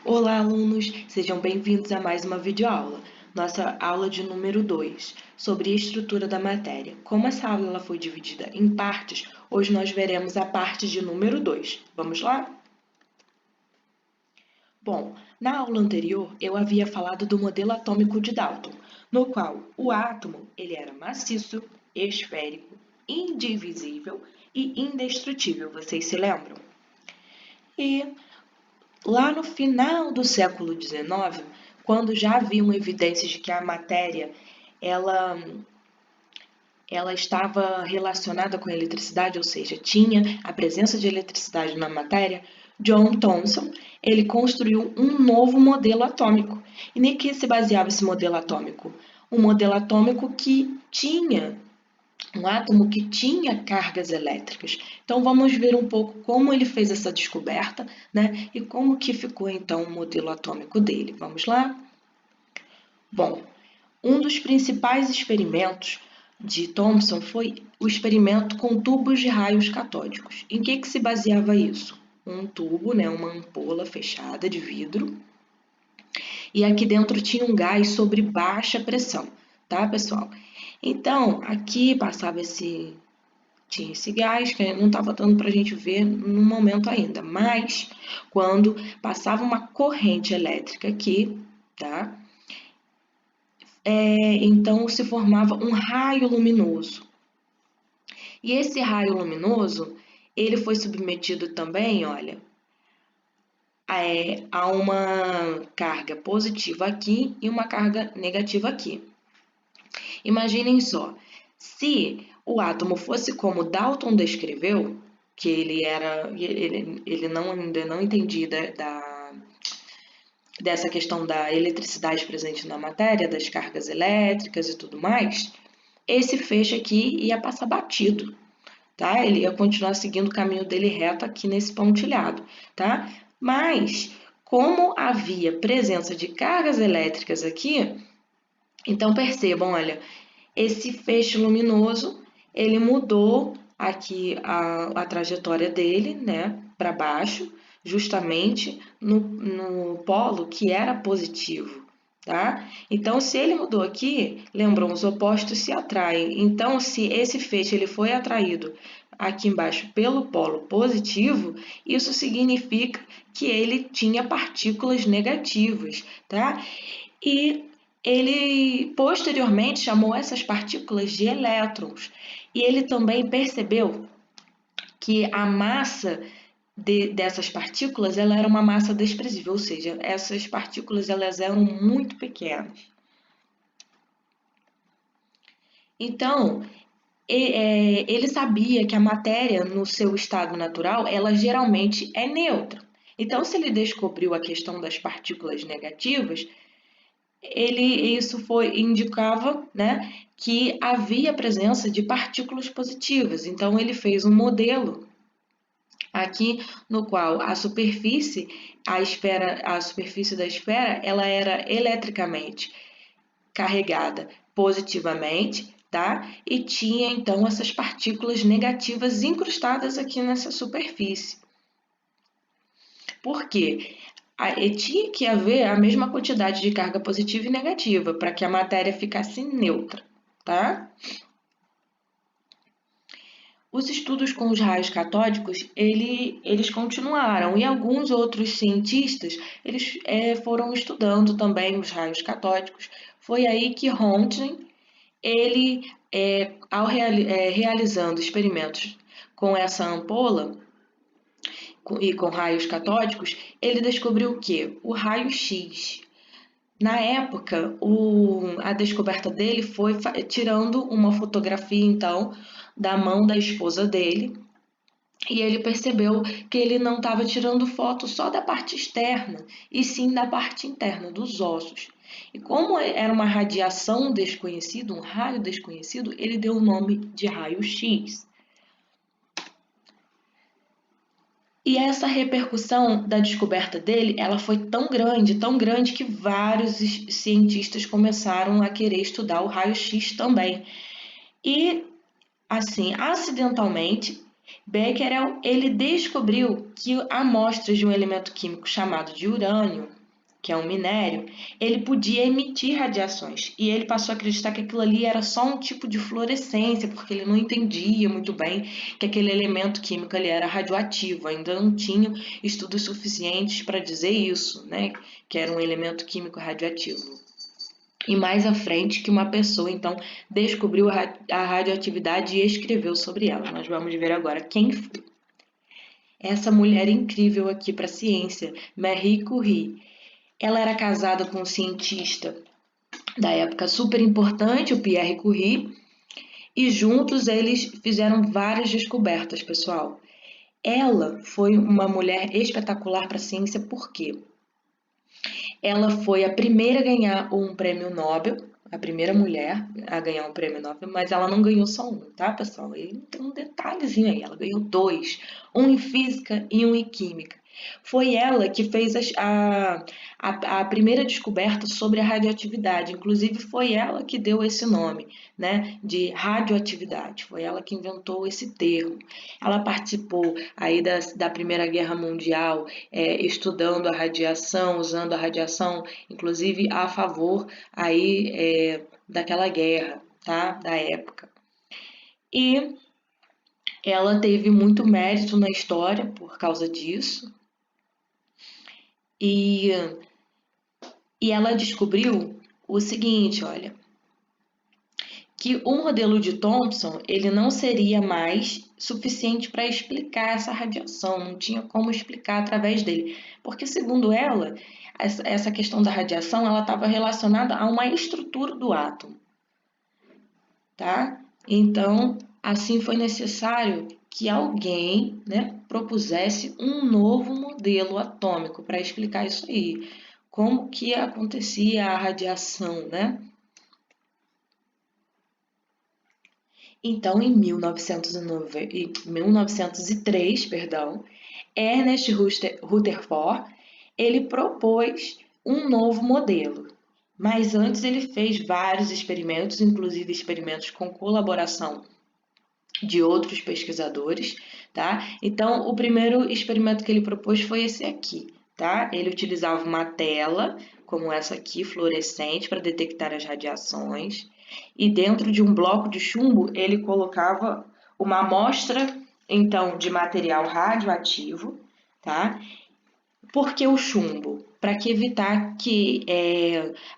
Olá, alunos! Sejam bem-vindos a mais uma videoaula. Nossa aula de número 2, sobre a estrutura da matéria. Como essa aula ela foi dividida em partes, hoje nós veremos a parte de número 2. Vamos lá? Bom, na aula anterior eu havia falado do modelo atômico de Dalton, no qual o átomo ele era maciço, esférico, indivisível e indestrutível. Vocês se lembram? E lá no final do século XIX, quando já haviam evidências de que a matéria ela, ela estava relacionada com a eletricidade, ou seja, tinha a presença de eletricidade na matéria, John Thomson ele construiu um novo modelo atômico. E nem que se baseava esse modelo atômico? Um modelo atômico que tinha um átomo que tinha cargas elétricas. Então, vamos ver um pouco como ele fez essa descoberta, né? E como que ficou, então, o modelo atômico dele. Vamos lá? Bom, um dos principais experimentos de Thomson foi o experimento com tubos de raios catódicos. Em que se baseava isso? Um tubo, né, uma ampola fechada de vidro, e aqui dentro tinha um gás sobre baixa pressão, tá, pessoal? Então, aqui tinha esse gás que não estava dando para a gente ver no momento ainda, mas quando passava uma corrente elétrica aqui, tá? Então se formava um raio luminoso. E esse raio luminoso, ele foi submetido também, olha, a uma carga positiva aqui e uma carga negativa aqui. Imaginem só, se o átomo fosse como Dalton descreveu, que ele ainda não entendia dessa questão da eletricidade presente na matéria, das cargas elétricas e tudo mais, esse feixe aqui ia passar batido, tá? Ele ia continuar seguindo o caminho dele reto aqui nesse pontilhado, tá? Mas, como havia presença de cargas elétricas aqui, então percebam, olha, esse feixe luminoso, ele mudou aqui a trajetória dele, né, para baixo, justamente no polo que era positivo, tá? Então, se ele mudou aqui, lembram, os opostos se atraem. Então, se esse feixe ele foi atraído aqui embaixo pelo polo positivo, isso significa que ele tinha partículas negativas, tá? E ele posteriormente chamou essas partículas de elétrons. E ele também percebeu que a massa dessas partículas ela era uma massa desprezível, ou seja, essas partículas elas eram muito pequenas. Então, ele sabia que a matéria, no seu estado natural, ela geralmente é neutra. Então, se ele descobriu a questão das partículas negativas, indicava, né, que havia presença de partículas positivas. Então, ele fez um modelo aqui no qual a superfície da esfera, ela era eletricamente carregada positivamente, tá? E tinha então essas partículas negativas incrustadas aqui nessa superfície. Por quê? Tinha que haver a mesma quantidade de carga positiva e negativa para que a matéria ficasse neutra, tá? Os estudos com os raios catódicos, eles continuaram e alguns outros cientistas, eles foram estudando também os raios catódicos. Foi aí que Röntgen, ele, realizando experimentos com essa ampola, e com raios catódicos, ele descobriu o quê? O raio-x. Na época, a descoberta dele foi tirando uma fotografia, então, da mão da esposa dele, e ele percebeu que ele não estava tirando foto só da parte externa, e sim da parte interna, dos ossos. E como era uma radiação desconhecida, um raio desconhecido, ele deu o nome de raio-x. E essa repercussão da descoberta dele, ela foi tão grande que vários cientistas começaram a querer estudar o raio-x também. E, assim, acidentalmente, Becquerel, ele descobriu que amostras de um elemento químico chamado de urânio, que é um minério, ele podia emitir radiações. E ele passou a acreditar que aquilo ali era só um tipo de fluorescência, porque ele não entendia muito bem que aquele elemento químico ali era radioativo. Ainda não tinham estudos suficientes para dizer isso, né? Que era um elemento químico radioativo. E mais à frente que uma pessoa, então, descobriu a radioatividade e escreveu sobre ela. Nós vamos ver agora quem foi. Essa mulher incrível aqui para a ciência, Marie Curie. Ela era casada com um cientista da época super importante, o Pierre Curie, e juntos eles fizeram várias descobertas, pessoal. Ela foi uma mulher espetacular para a ciência, por quê? Ela foi a primeira a ganhar um prêmio Nobel, a primeira mulher a ganhar um prêmio Nobel, mas ela não ganhou só um, tá, pessoal? E tem um detalhezinho aí, ela ganhou dois, um em física e um em química. Foi ela que fez a primeira descoberta sobre a radioatividade, inclusive foi ela que deu esse nome, né, de radioatividade, foi ela que inventou esse termo. Ela participou aí da Primeira Guerra Mundial, estudando a radiação, usando a radiação, inclusive a favor aí daquela guerra, tá? Da época. E ela teve muito mérito na história por causa disso. E ela descobriu o seguinte, olha, que o modelo de Thomson ele não seria mais suficiente para explicar essa radiação, não tinha como explicar através dele, porque segundo ela, essa questão da radiação ela estava relacionada a uma estrutura do átomo, tá? Então, assim foi necessário que alguém, né, propusesse um novo modelo atômico para explicar isso aí, como que acontecia a radiação, né? Então, em 1903, Ernest Rutherford, ele propôs um novo modelo. Mas antes ele fez vários experimentos, inclusive experimentos com colaboração de outros pesquisadores, tá? Então, o primeiro experimento que ele propôs foi esse aqui, tá? Ele utilizava uma tela, como essa aqui, fluorescente, para detectar as radiações, e dentro de um bloco de chumbo ele colocava uma amostra, então, de material radioativo, tá? Por que o chumbo? Para que evitar que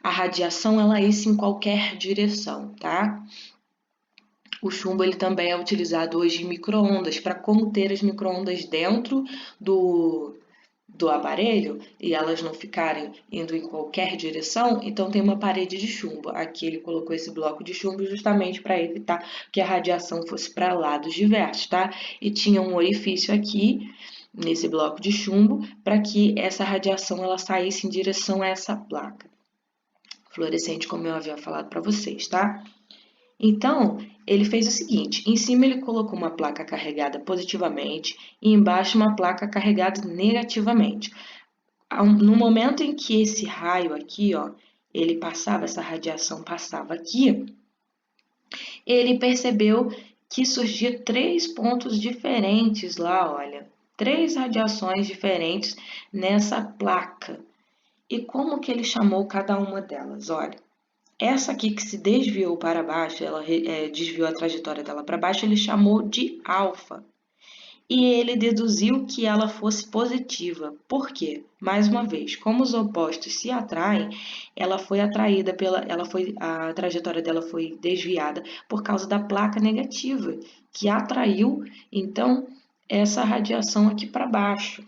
a radiação ela isse em qualquer direção, tá? O chumbo ele também é utilizado hoje em micro-ondas para conter as micro-ondas dentro do aparelho e elas não ficarem indo em qualquer direção, então tem uma parede de chumbo. Aqui ele colocou esse bloco de chumbo justamente para evitar que a radiação fosse para lados diversos, tá? E tinha um orifício aqui nesse bloco de chumbo para que essa radiação ela saísse em direção a essa placa fluorescente, como eu havia falado para vocês, tá? Então, ele fez o seguinte, em cima ele colocou uma placa carregada positivamente e embaixo uma placa carregada negativamente. No momento em que esse raio aqui, ó, ele passava, essa radiação passava aqui, ele percebeu que surgia três pontos diferentes lá, olha, três radiações diferentes nessa placa. E como que ele chamou cada uma delas? Olha, essa aqui que se desviou para baixo, ela desviou a trajetória dela para baixo, ele chamou de alfa. E ele deduziu que ela fosse positiva. Por quê? Mais uma vez, como os opostos se atraem, ela foi atraída a trajetória dela foi desviada por causa da placa negativa, que atraiu então essa radiação aqui para baixo.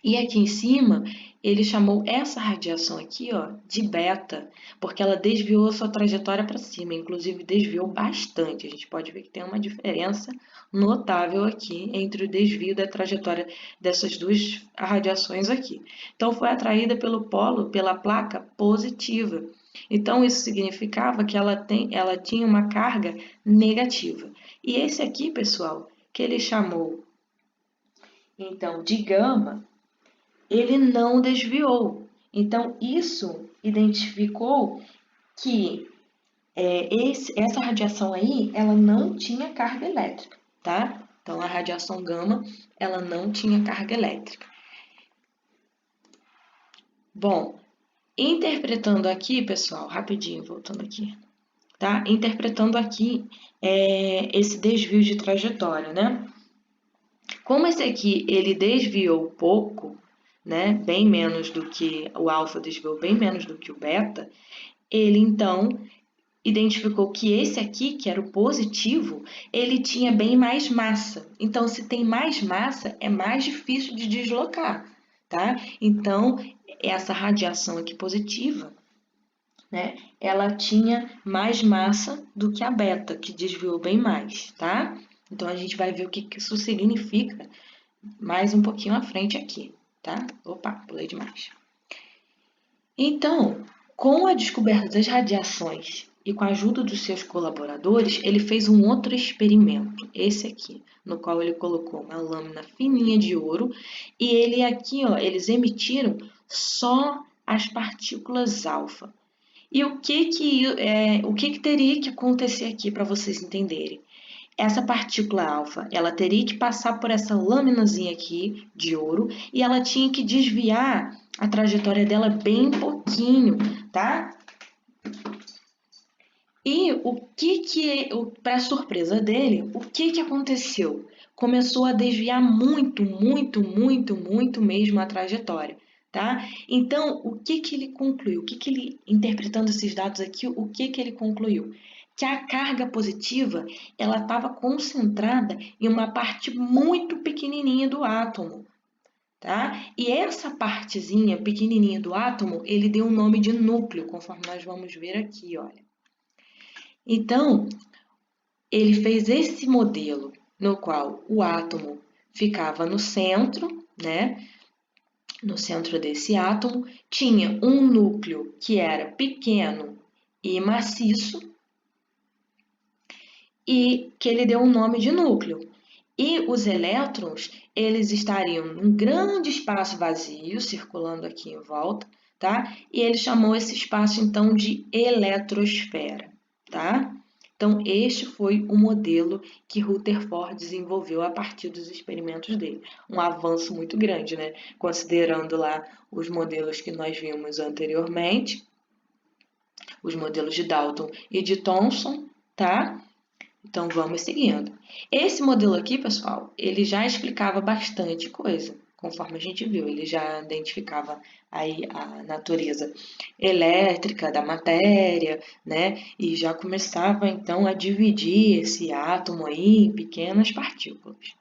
E aqui em cima, ele chamou essa radiação aqui, ó, de beta, porque ela desviou a sua trajetória para cima, inclusive desviou bastante. A gente pode ver que tem uma diferença notável aqui entre o desvio da trajetória dessas duas radiações aqui. Então, foi atraída pela placa positiva. Então, isso significava que ela tinha uma carga negativa. E esse aqui, pessoal, que ele chamou, então, de gama, ele não desviou. Então, isso identificou que essa radiação aí, ela não tinha carga elétrica. tá? Então, a radiação gama, ela não tinha carga elétrica. Bom, interpretando aqui, pessoal, rapidinho, voltando aqui, tá? Interpretando aqui esse desvio de trajetória, né? Como esse aqui, ele desviou pouco, né? Bem menos do que o alfa desviou, bem menos do que o beta, ele, então, identificou que esse aqui, que era o positivo, ele tinha bem mais massa. Então, se tem mais massa, é mais difícil de deslocar, tá? Então, essa radiação aqui positiva, né? Ela tinha mais massa do que a beta, que desviou bem mais, tá? Então, a gente vai ver o que isso significa mais um pouquinho à frente aqui, tá? Opa, pulei demais. Então, com a descoberta das radiações e com a ajuda dos seus colaboradores, ele fez um outro experimento, esse aqui, no qual ele colocou uma lâmina fininha de ouro e ele aqui, ó, eles emitiram só as partículas alfa. E o que teria que acontecer aqui para vocês entenderem? Essa partícula alfa, ela teria que passar por essa lâminazinha aqui de ouro e ela tinha que desviar a trajetória dela bem pouquinho, tá? E para surpresa dele, o que aconteceu? Começou a desviar muito, muito, muito, muito mesmo a trajetória, tá? Então, o que ele concluiu? Interpretando esses dados aqui, o que ele concluiu? Que a carga positiva, ela estava concentrada em uma parte muito pequenininha do átomo, tá? E essa partezinha pequenininha do átomo, ele deu o nome de núcleo, conforme nós vamos ver aqui, olha. Então, ele fez esse modelo no qual o átomo ficava no centro, né? No centro desse átomo tinha um núcleo que era pequeno e maciço e que ele deu o nome de núcleo. E os elétrons, eles estariam num grande espaço vazio, circulando aqui em volta, tá? E ele chamou esse espaço, então, de eletrosfera, tá? Então, este foi o modelo que Rutherford desenvolveu a partir dos experimentos dele. Um avanço muito grande, né? Considerando lá os modelos que nós vimos anteriormente, os modelos de Dalton e de Thomson, tá? Então, vamos seguindo. Esse modelo aqui, pessoal, ele já explicava bastante coisa, conforme a gente viu. Ele já identificava aí a natureza elétrica da matéria, né? E já começava, então, a dividir esse átomo aí em pequenas partículas.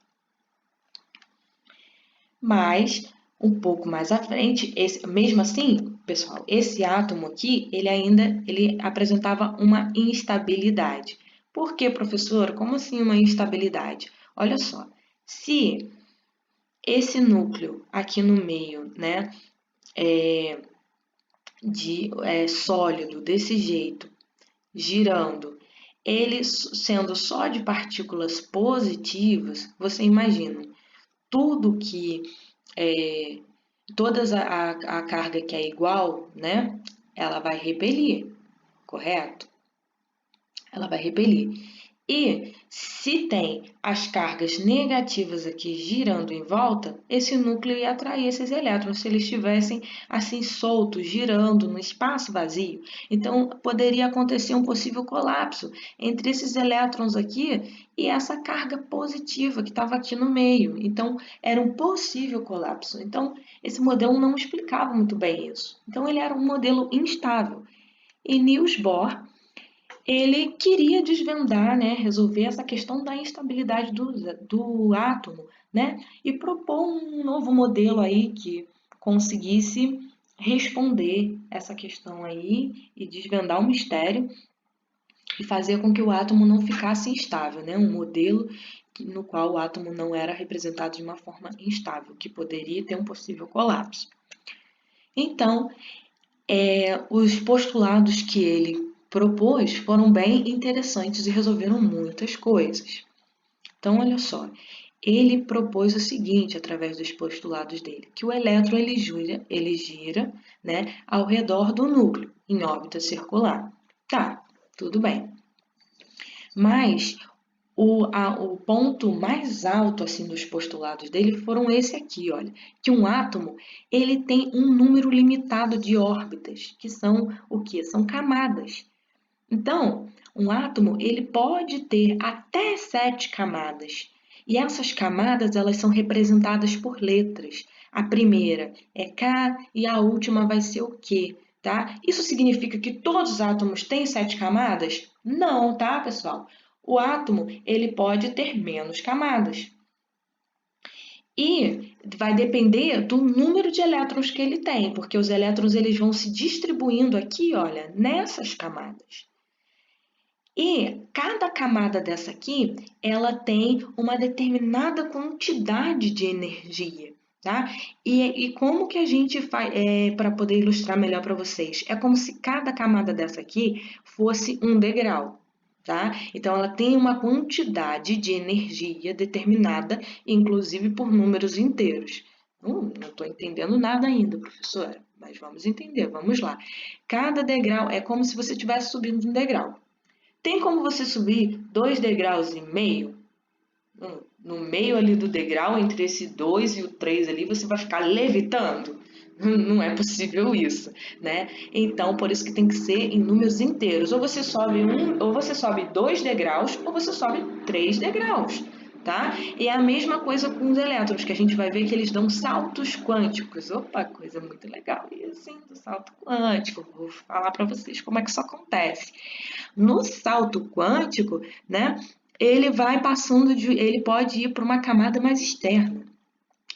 Mas, um pouco mais à frente, mesmo assim, pessoal, esse átomo aqui, ele apresentava uma instabilidade. Por que, professor? Como assim uma instabilidade? Olha só, se esse núcleo aqui no meio, né, sólido desse jeito, girando, ele sendo só de partículas positivas, você imagina, tudo que a carga que é igual, né, ela vai repelir, correto? Ela vai repelir. E se tem as cargas negativas aqui girando em volta, esse núcleo ia atrair esses elétrons se eles estivessem assim soltos, girando no espaço vazio. Então, poderia acontecer um possível colapso entre esses elétrons aqui e essa carga positiva que estava aqui no meio. Então, era um possível colapso. Então, esse modelo não explicava muito bem isso. Então, ele era um modelo instável. E Niels Bohr ele queria desvendar, né, resolver essa questão da instabilidade do átomo, né, e propor um novo modelo aí que conseguisse responder essa questão aí e desvendar o mistério e fazer com que o átomo não ficasse instável, né, um modelo no qual o átomo não era representado de uma forma instável, que poderia ter um possível colapso. Então, os postulados que ele propôs foram bem interessantes e resolveram muitas coisas. Então, olha só, ele propôs o seguinte, através dos postulados dele, que o elétron ele gira, né, ao redor do núcleo, em órbita circular. Tá, tudo bem. Mas O ponto mais alto assim dos postulados dele foram esse aqui, olha, que um átomo ele tem um número limitado de órbitas, que são o quê? São camadas. Então, um átomo ele pode ter até 7 camadas. E essas camadas elas são representadas por letras. A primeira é K e a última vai ser o Q, tá? Isso significa que todos os átomos têm 7 camadas? Não, tá, pessoal? O átomo ele pode ter menos camadas. E vai depender do número de elétrons que ele tem, porque os elétrons eles vão se distribuindo aqui, olha, nessas camadas. E cada camada dessa aqui, ela tem uma determinada quantidade de energia, tá? E como que a gente faz, para poder ilustrar melhor para vocês? É como se cada camada dessa aqui fosse um degrau, tá? Então, ela tem uma quantidade de energia determinada, inclusive por números inteiros. Não estou entendendo nada ainda, professora, mas vamos entender, vamos lá. Cada degrau é como se você estivesse subindo um degrau. Tem como você subir 2,5 degraus? No meio ali do degrau, entre esse 2 e o 3 ali, você vai ficar levitando? Não é possível isso, né? Então, por isso que tem que ser em números inteiros. Ou você sobe 2 degraus, ou você sobe 3 degraus, tá? E é a mesma coisa com os elétrons, que a gente vai ver que eles dão saltos quânticos. Opa, coisa muito legal. E assim, do salto quântico, vou falar para vocês como é que isso acontece. No salto quântico, né, ele pode ir para uma camada mais externa,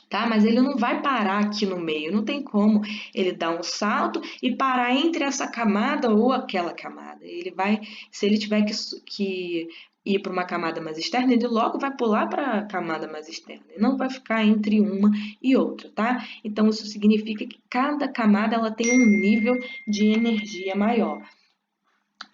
tá? Mas ele não vai parar aqui no meio, não tem como ele dar um salto e parar entre essa camada ou aquela camada. Se ele tiver que ir para uma camada mais externa, ele logo vai pular para a camada mais externa, e não vai ficar entre uma e outra, tá? Então isso significa que cada camada ela tem um nível de energia maior.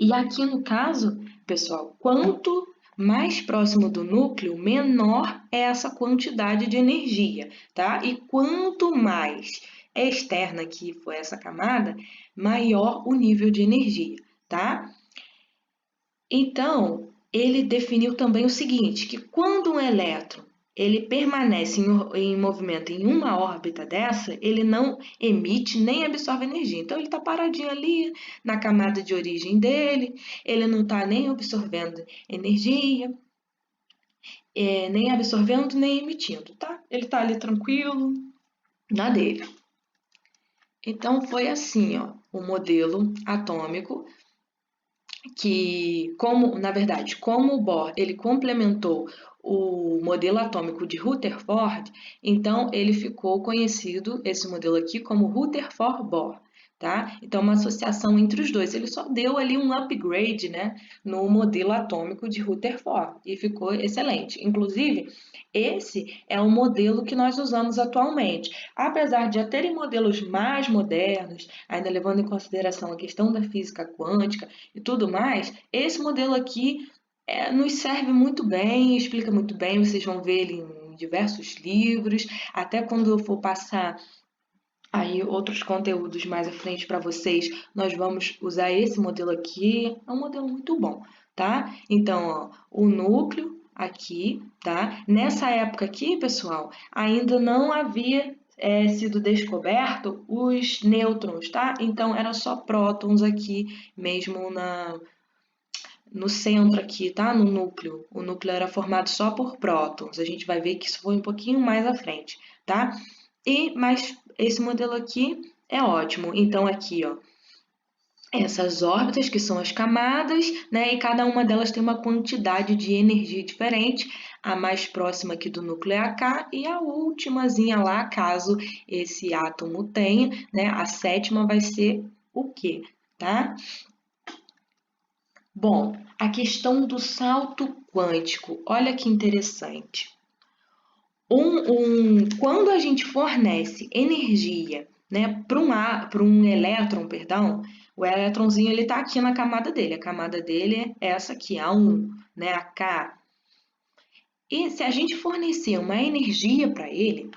E aqui no caso, pessoal, quanto mais próximo do núcleo, menor é essa quantidade de energia, tá? E quanto mais externa que for essa camada, maior o nível de energia, tá? Então, ele definiu também o seguinte, que quando um elétron ele permanece em movimento em uma órbita dessa, ele não emite nem absorve energia. Então, ele está paradinho ali na camada de origem dele, ele não está nem absorvendo energia, nem absorvendo, nem emitindo, tá? Ele está ali tranquilo, na dele. Então, foi assim, ó, o modelo atômico que, como o Bohr ele complementou o modelo atômico de Rutherford, então ele ficou conhecido, esse modelo aqui, como Rutherford-Bohr, tá? Então, uma associação entre os dois. Ele só deu ali um upgrade, né, no modelo atômico de Rutherford e ficou excelente. Inclusive, esse é o modelo que nós usamos atualmente. Apesar de já terem modelos mais modernos, ainda levando em consideração a questão da física quântica e tudo mais, esse modelo aqui nos serve muito bem, explica muito bem, vocês vão ver ele em diversos livros, até quando eu for passar aí outros conteúdos mais à frente para vocês, nós vamos usar esse modelo aqui, é um modelo muito bom, tá? Então, ó, o núcleo aqui, tá? Nessa época aqui, pessoal, ainda não havia sido descoberto os nêutrons, tá? Então, era só prótons aqui mesmo no centro aqui, tá? No núcleo. O núcleo era formado só por prótons. A gente vai ver que isso foi um pouquinho mais à frente, tá? Mas esse modelo aqui é ótimo. Então, aqui, ó, essas órbitas, que são as camadas, né? E cada uma delas tem uma quantidade de energia diferente. A mais próxima aqui do núcleo é a K e a ultimazinha lá, caso esse átomo tenha, né? A sétima vai ser o Q, tá? Bom, a questão do salto quântico, olha que interessante. Quando a gente fornece energia, né, para um elétron, perdão, o elétronzinho ele está aqui na camada dele. A camada dele é essa aqui, A1, né, a K. E se a gente fornecer uma energia para ele,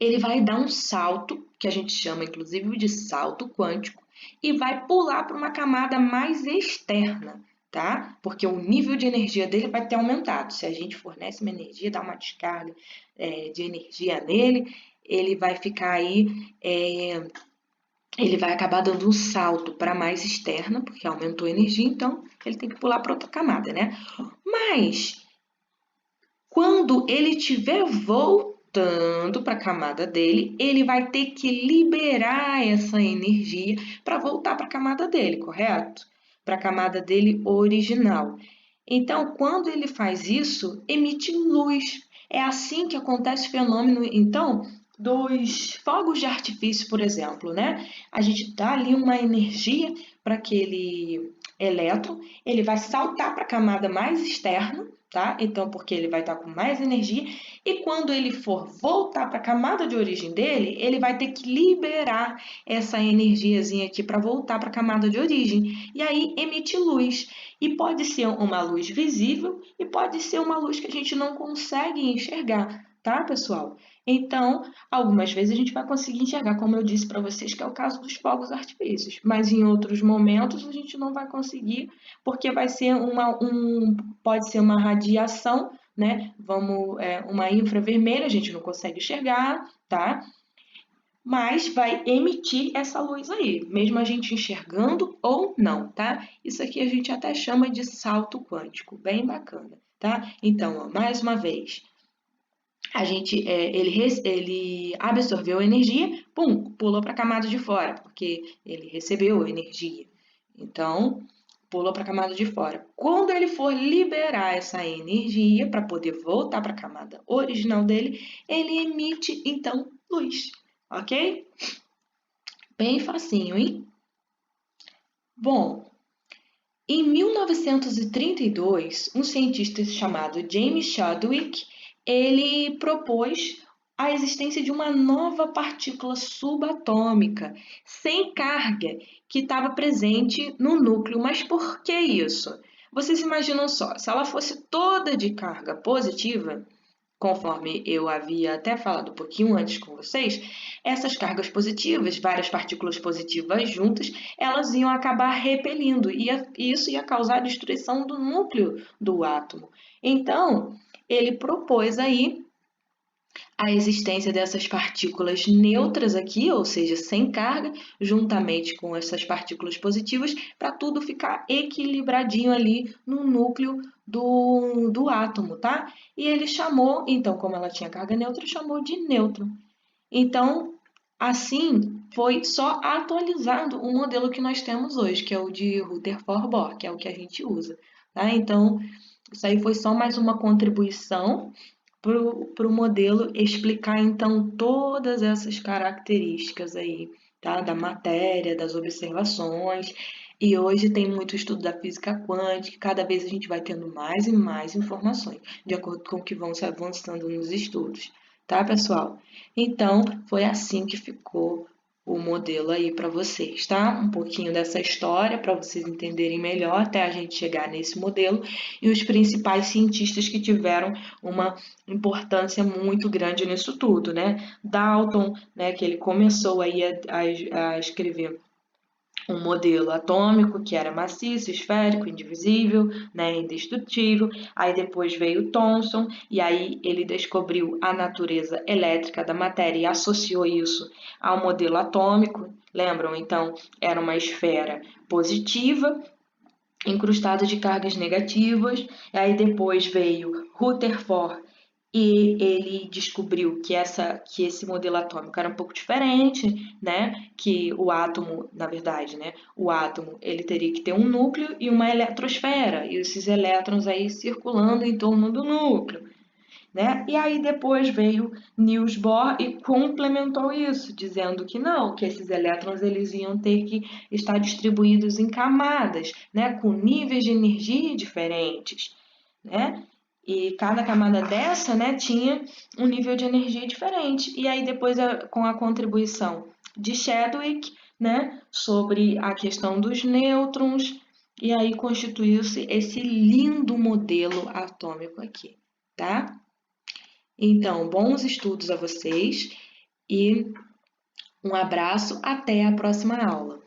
ele vai dar um salto, que a gente chama inclusive de salto quântico, e vai pular para uma camada mais externa, tá? Porque o nível de energia dele vai ter aumentado. Se a gente fornece uma energia, dá uma descarga de energia nele, ele vai ficar aí, ele vai acabar dando um salto para mais externa, porque aumentou a energia, então ele tem que pular para outra camada, né? Mas quando ele estiver voltando para a camada dele, ele vai ter que liberar essa energia para voltar para a camada dele, correto? Para a camada dele original. Então, quando ele faz isso, emite luz. É assim que acontece o fenômeno, então, dos fogos de artifício, por exemplo, né? A gente dá ali uma energia para aquele elétron, ele vai saltar para a camada mais externa, tá? Então, porque ele vai estar com mais energia, e quando ele for voltar para a camada de origem dele, ele vai ter que liberar essa energiazinha aqui para voltar para a camada de origem, e aí emite luz. E pode ser uma luz visível e pode ser uma luz que a gente não consegue enxergar, tá, pessoal? Então, algumas vezes a gente vai conseguir enxergar, como eu disse para vocês, que é o caso dos fogos artifícios, mas em outros momentos a gente não vai conseguir, porque vai ser pode ser uma radiação, né? Uma infravermelha, a gente não consegue enxergar, tá? Mas vai emitir essa luz aí, mesmo a gente enxergando ou não, tá? Isso aqui a gente até chama de salto quântico, bem bacana, tá? Então, ó, mais uma vez, ele absorveu energia, pum, pulou para a camada de fora, porque ele recebeu energia. Então, pulou para a camada de fora. Quando ele for liberar essa energia para poder voltar para a camada original dele, ele emite, então, luz, ok? Bem facinho, hein? Bom, em 1932, um cientista chamado James Chadwick, ele propôs a existência de uma nova partícula subatômica sem carga que estava presente no núcleo. Mas por que isso? Vocês imaginam só, se ela fosse toda de carga positiva, conforme eu havia até falado um pouquinho antes com vocês, essas cargas positivas, várias partículas positivas juntas, elas iam acabar repelindo e isso ia causar a destruição do núcleo do átomo. Então, ele propôs aí a existência dessas partículas neutras aqui, ou seja, sem carga, juntamente com essas partículas positivas, para tudo ficar equilibradinho ali no núcleo do átomo, tá? E ele chamou, então, como ela tinha carga neutra, chamou de nêutron. Então, assim, foi só atualizado o modelo que nós temos hoje, que é o de Rutherford-Bohr, que é o que a gente usa, tá? Então, isso aí foi só mais uma contribuição para o modelo explicar, então, todas essas características aí, tá? Da matéria, das observações. E hoje tem muito estudo da física quântica, cada vez a gente vai tendo mais e mais informações, de acordo com o que vão se avançando nos estudos, tá, pessoal? Então, foi assim que ficou o modelo aí para vocês, tá? Um pouquinho dessa história para vocês entenderem melhor até a gente chegar nesse modelo e os principais cientistas que tiveram uma importância muito grande nisso tudo, né? Dalton, né, que ele começou aí a escrever um modelo atômico que era maciço, esférico, indivisível, né, indestrutível. Aí depois veio Thomson e aí ele descobriu a natureza elétrica da matéria e associou isso ao modelo atômico. Lembram? Então, era uma esfera positiva incrustada de cargas negativas. E aí depois veio Rutherford e ele descobriu que esse modelo atômico era um pouco diferente, né? Que o átomo, na verdade, né? O átomo ele teria que ter um núcleo e uma eletrosfera, e esses elétrons aí circulando em torno do núcleo, né? E aí depois veio Niels Bohr e complementou isso, dizendo que não, que esses elétrons eles iam ter que estar distribuídos em camadas, né? Com níveis de energia diferentes, né? E cada camada dessa, né, tinha um nível de energia diferente. E aí depois, com a contribuição de Chadwick, né, sobre a questão dos nêutrons, e aí constituiu-se esse lindo modelo atômico aqui, tá? Então, bons estudos a vocês e um abraço, até a próxima aula.